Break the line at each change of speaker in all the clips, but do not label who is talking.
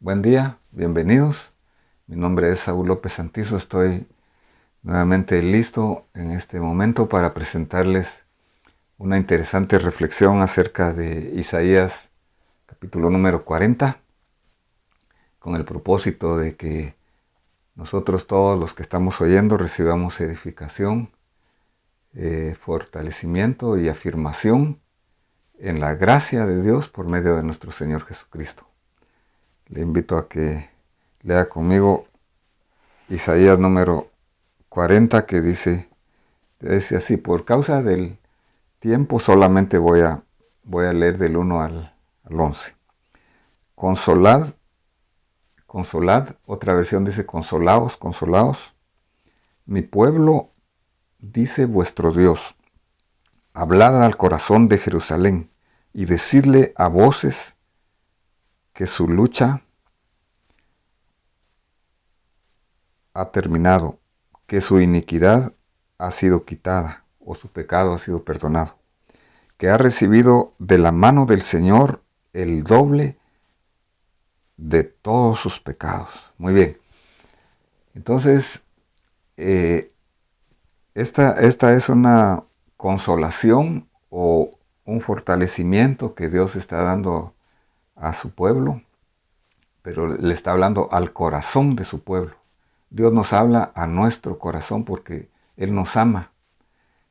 Buen día, bienvenidos. Mi nombre es Saúl López Santizo. Estoy nuevamente listo en este momento para presentarles una interesante reflexión acerca de Isaías capítulo número 40, con el propósito de que nosotros todos los que estamos oyendo recibamos edificación, fortalecimiento y afirmación en la gracia de Dios por medio de nuestro Señor Jesucristo. Le invito a que lea conmigo Isaías número 40, que dice así: por causa del tiempo solamente voy a leer del 1 al 11. Consolad, otra versión dice consolaos, mi pueblo, dice vuestro Dios, hablad al corazón de Jerusalén y decidle a voces que su lucha ha terminado, que su iniquidad ha sido quitada o su pecado ha sido perdonado, que ha recibido de la mano del Señor el doble de todos sus pecados. Muy bien. Entonces, esta es una consolación o un fortalecimiento que Dios está dando a su pueblo, pero le está hablando al corazón de su pueblo. Dios nos habla a nuestro corazón porque Él nos ama.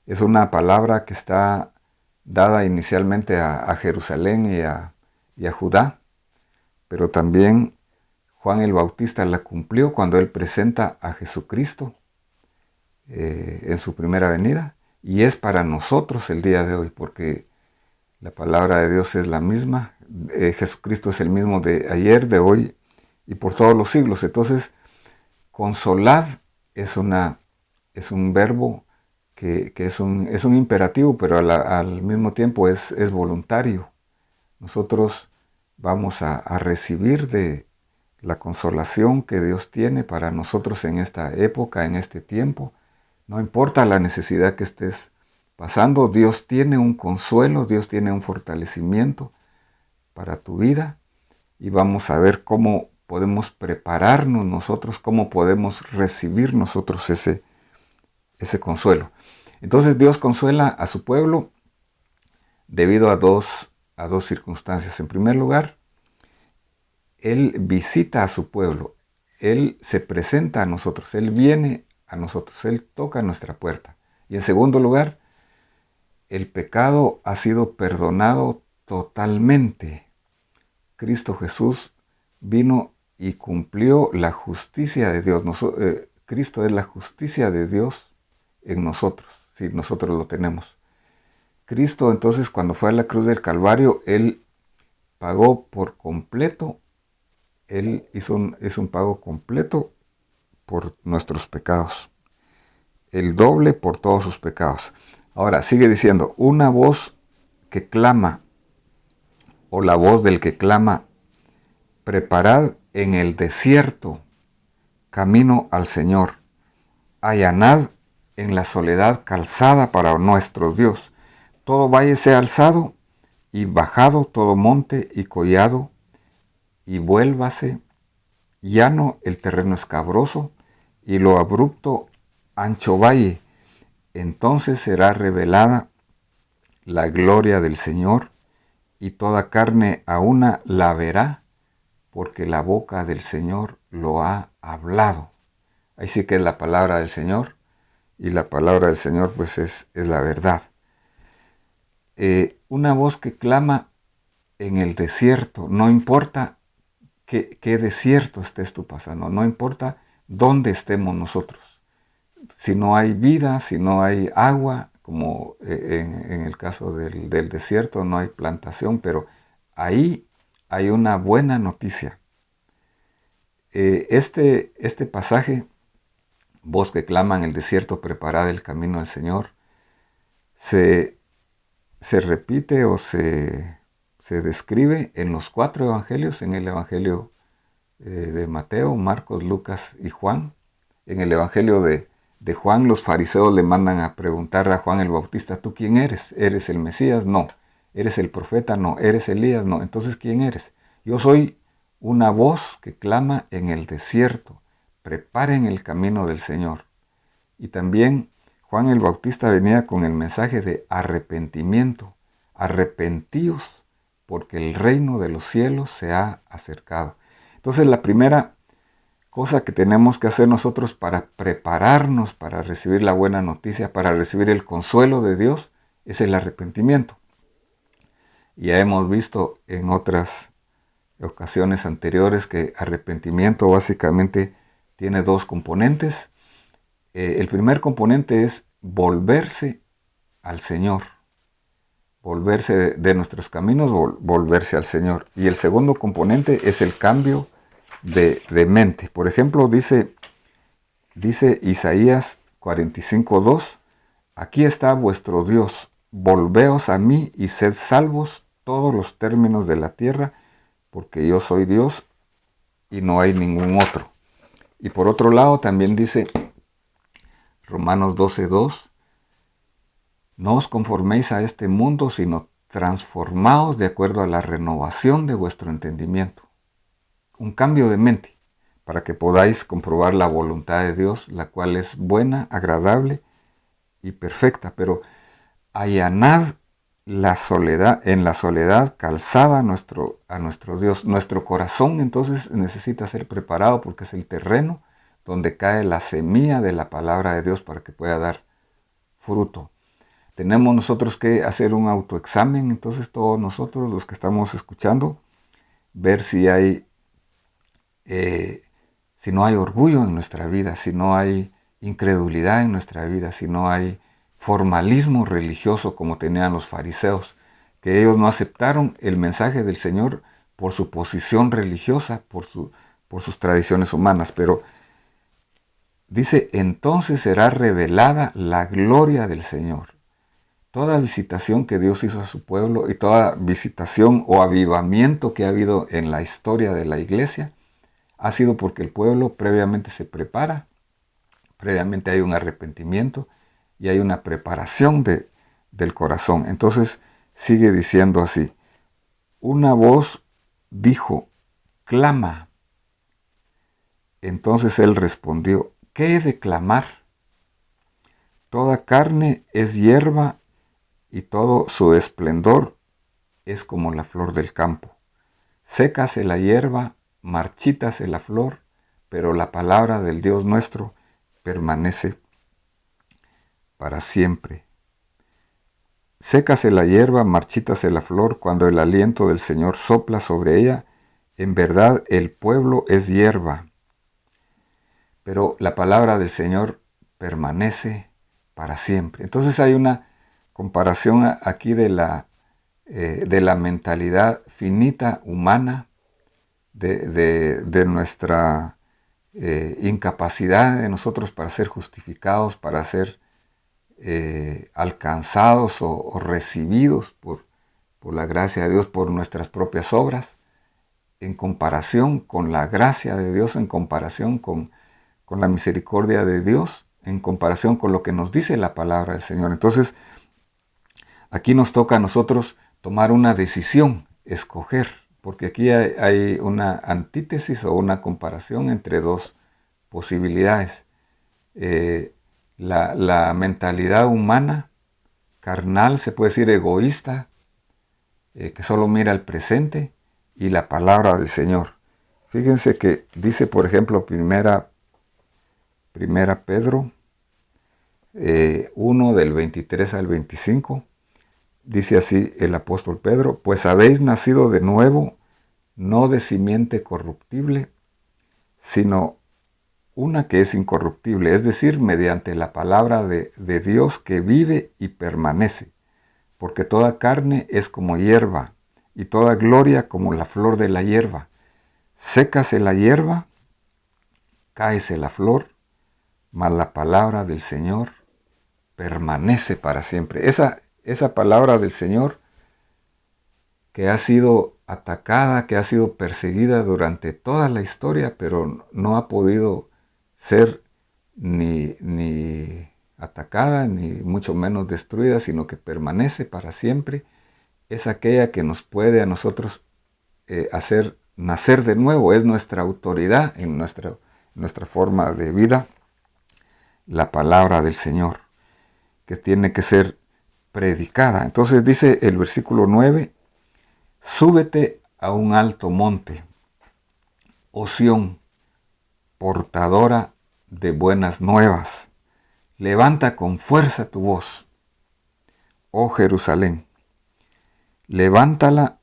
Es una palabra que está dada inicialmente a Jerusalén y a Judá, pero también Juan el Bautista la cumplió cuando él presenta a Jesucristo en su primera venida, y es para nosotros el día de hoy, porque la palabra de Dios es la misma. Jesucristo es el mismo de ayer, de hoy y por todos los siglos. Entonces, consolad es un verbo que es un imperativo, pero al mismo tiempo es voluntario. Nosotros vamos a recibir de la consolación que Dios tiene para nosotros en esta época, en este tiempo. No importa la necesidad que estés pasando, Dios tiene un consuelo, Dios tiene un fortalecimiento para tu vida, y vamos a ver cómo podemos prepararnos nosotros, cómo podemos recibir nosotros ese consuelo. Entonces Dios consuela a su pueblo debido a dos circunstancias. En primer lugar, Él visita a su pueblo, Él se presenta a nosotros, Él viene a nosotros, Él toca nuestra puerta. Y en segundo lugar, el pecado ha sido perdonado totalmente. Cristo Jesús vino y cumplió la justicia de Dios. Cristo es la justicia de Dios en nosotros, si nosotros lo tenemos. Cristo, entonces, cuando fue a la cruz del Calvario, Él pagó por completo. Él hizo un pago completo por nuestros pecados, el doble por todos sus pecados. Ahora, sigue diciendo, una voz que clama, o la voz del que clama, preparad en el desierto camino al Señor, allanad en la soledad calzada para nuestro Dios. Todo valle sea alzado y bajado, todo monte y collado, y vuélvase llano el terreno escabroso, y lo abrupto ancho valle. Entonces será revelada la gloria del Señor, y toda carne a una la verá, porque la boca del Señor lo ha hablado. Ahí sí que es la palabra del Señor, y la palabra del Señor pues es la verdad. Una voz que clama en el desierto, no importa qué desierto estés tú pasando, no importa dónde estemos nosotros. Si no hay vida, si no hay agua, como en el caso del desierto, no hay plantación, pero ahí hay una buena noticia. Este pasaje, voz que clama en el desierto, preparad el camino al Señor, se repite o se describe en los 4 evangelios, en el evangelio de Mateo, Marcos, Lucas y Juan. En el evangelio de Juan, los fariseos le mandan a preguntar a Juan el Bautista, ¿tú quién eres? ¿Eres el Mesías? No. ¿Eres el profeta? No. ¿Eres Elías? No. Entonces, ¿quién eres? Yo soy una voz que clama en el desierto, preparen el camino del Señor. Y también Juan el Bautista venía con el mensaje de arrepentimiento. Arrepentíos, porque el reino de los cielos se ha acercado. Entonces la primera cosa que tenemos que hacer nosotros para prepararnos para recibir la buena noticia, para recibir el consuelo de Dios, es el arrepentimiento. Ya hemos visto en otras ocasiones anteriores que arrepentimiento básicamente tiene dos componentes. El primer componente es volverse al Señor, volverse de nuestros caminos, volverse al Señor. Y el segundo componente es el cambio de mente. Por ejemplo, dice Isaías 45:2, aquí está vuestro Dios, volveos a mí y sed salvos todos los términos de la tierra, porque yo soy Dios y no hay ningún otro. Y por otro lado también dice Romanos 12:2, no os conforméis a este mundo, sino transformaos de acuerdo a la renovación de vuestro entendimiento. Un cambio de mente, para que podáis comprobar la voluntad de Dios, la cual es buena, agradable y perfecta. Pero allanad la soledad, en la soledad calzada a nuestro Dios. Nuestro corazón entonces necesita ser preparado porque es el terreno donde cae la semilla de la palabra de Dios para que pueda dar fruto. Tenemos nosotros que hacer un autoexamen, entonces todos nosotros los que estamos escuchando, ver si no hay orgullo en nuestra vida, si no hay incredulidad en nuestra vida, si no hay formalismo religioso como tenían los fariseos, que ellos no aceptaron el mensaje del Señor por su posición religiosa, por sus tradiciones humanas, pero dice, entonces será revelada la gloria del Señor. Toda visitación que Dios hizo a su pueblo y toda visitación o avivamiento que ha habido en la historia de la iglesia ha sido porque el pueblo previamente se prepara, previamente hay un arrepentimiento y hay una preparación del corazón. Entonces sigue diciendo así, una voz dijo, clama. Entonces él respondió, ¿qué he de clamar? Toda carne es hierba y todo su esplendor es como la flor del campo. Sécase la hierba, marchítase la flor, pero la palabra del Dios nuestro permanece para siempre. Sécase la hierba, marchítase la flor, cuando el aliento del Señor sopla sobre ella, en verdad el pueblo es hierba, pero la palabra del Señor permanece para siempre. Entonces hay una comparación aquí de la mentalidad finita humana, de nuestra incapacidad de nosotros para ser justificados, para ser alcanzados o recibidos por la gracia de Dios, por nuestras propias obras, en comparación con la gracia de Dios, en comparación con la misericordia de Dios, en comparación con lo que nos dice la palabra del Señor. Entonces, aquí nos toca a nosotros tomar una decisión, escoger, porque aquí hay una antítesis o una comparación entre dos posibilidades. La mentalidad humana, carnal, se puede decir egoísta, que solo mira el presente, y la palabra del Señor. Fíjense que dice, por ejemplo, primera Pedro 1 del 23 al 25, dice así el apóstol Pedro, pues habéis nacido de nuevo, no de simiente corruptible, sino una que es incorruptible, es decir, mediante la palabra de Dios que vive y permanece, porque toda carne es como hierba, y toda gloria como la flor de la hierba. Sécase la hierba, cáese la flor, mas la palabra del Señor permanece para siempre. Esa palabra del Señor que ha sido atacada, que ha sido perseguida durante toda la historia, pero no ha podido ser ni atacada, ni mucho menos destruida, sino que permanece para siempre, es aquella que nos puede a nosotros hacer nacer de nuevo, es nuestra autoridad en nuestra forma de vida, la palabra del Señor, que tiene que ser predicada. Entonces dice el versículo 9, súbete a un alto monte, oh Sión, portadora de buenas nuevas. Levanta con fuerza tu voz, oh Jerusalén. Levántala,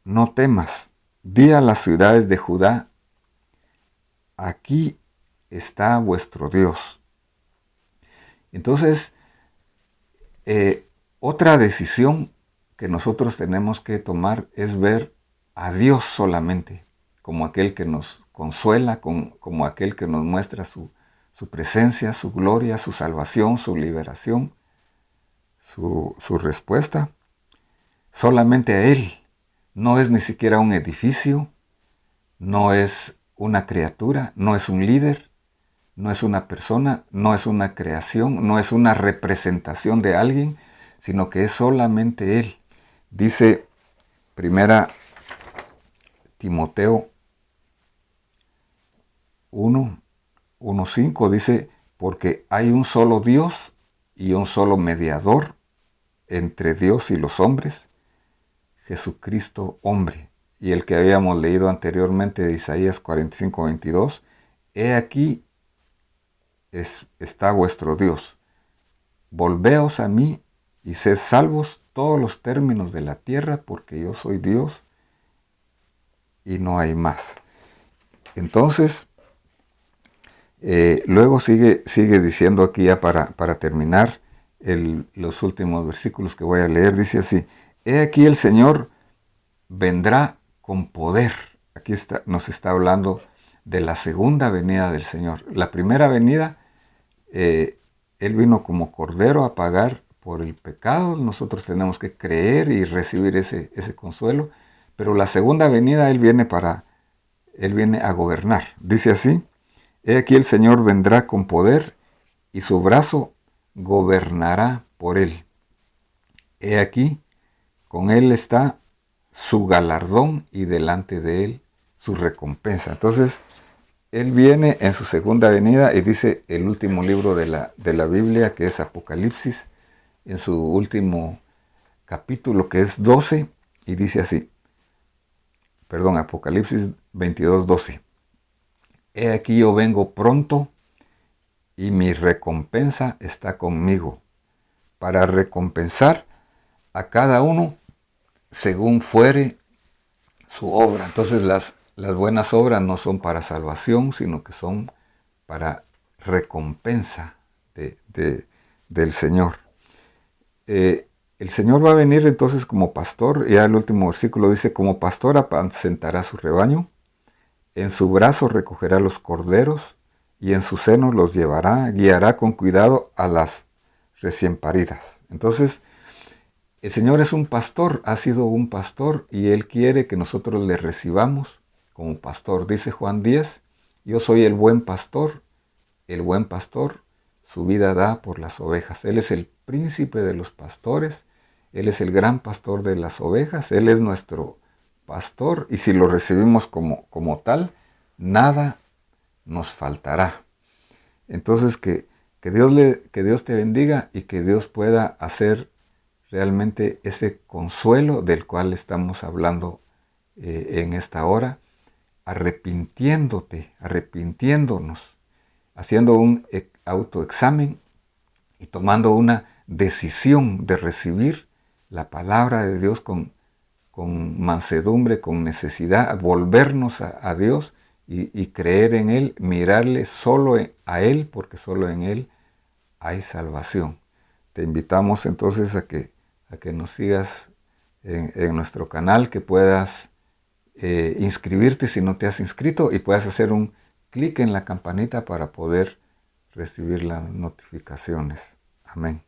no temas. Di a las ciudades de Judá, aquí está vuestro Dios. Entonces, otra decisión que nosotros tenemos que tomar es ver a Dios solamente, como aquel que nos consuela, como aquel que nos muestra su presencia, su gloria, su salvación, su liberación, su respuesta. Solamente a Él. No es ni siquiera un edificio, no es una criatura, no es un líder, no es una persona, no es una creación, no es una representación de alguien, sino que es solamente Él. Dice 1 Timoteo 1:5, dice, porque hay un solo Dios y un solo mediador entre Dios y los hombres, Jesucristo hombre. Y el que habíamos leído anteriormente de Isaías 45:22, he aquí está vuestro Dios. Volveos a mí y sed salvos todos los términos de la tierra, porque yo soy Dios y no hay más. Entonces, luego sigue diciendo aquí ya para terminar los últimos versículos que voy a leer, dice así, he aquí el Señor vendrá con poder. Aquí nos está hablando de la segunda venida del Señor. La primera venida, Él vino como cordero a pagar por el pecado. Nosotros tenemos que creer y recibir ese consuelo. Pero la segunda venida, Él viene a gobernar. Dice así, he aquí el Señor vendrá con poder y su brazo gobernará por Él. He aquí, con Él está su galardón y delante de Él su recompensa. Entonces, Él viene en su segunda venida y dice el último libro de la Biblia, que es Apocalipsis, en su último capítulo, que es 12, y dice así, Apocalipsis 22:12. He aquí yo vengo pronto y mi recompensa está conmigo, para recompensar a cada uno según fuere su obra. Entonces las buenas obras no son para salvación, sino que son para recompensa del Señor. El Señor va a venir entonces como pastor, ya el último versículo dice, como pastor apacentará su rebaño, en su brazo recogerá los corderos, y en su seno los llevará, guiará con cuidado a las recién paridas. Entonces, el Señor es un pastor, ha sido un pastor, y Él quiere que nosotros le recibamos como pastor. Dice Juan 10, yo soy el buen pastor su vida da por las ovejas. Él es el príncipe de los pastores, Él es el gran pastor de las ovejas, Él es nuestro pastor, y si lo recibimos como tal, nada nos faltará. Entonces que Dios te bendiga y que Dios pueda hacer realmente ese consuelo del cual estamos hablando en esta hora, arrepintiéndonos, haciendo un autoexamen y tomando una decisión de recibir la palabra de Dios con mansedumbre, con necesidad, volvernos a Dios y creer en Él, mirarle solo a Él, porque solo en Él hay salvación. Te invitamos entonces a que nos sigas en nuestro canal, que puedas inscribirte si no te has inscrito y puedas hacer un clic en la campanita para poder recibir las notificaciones. Amén.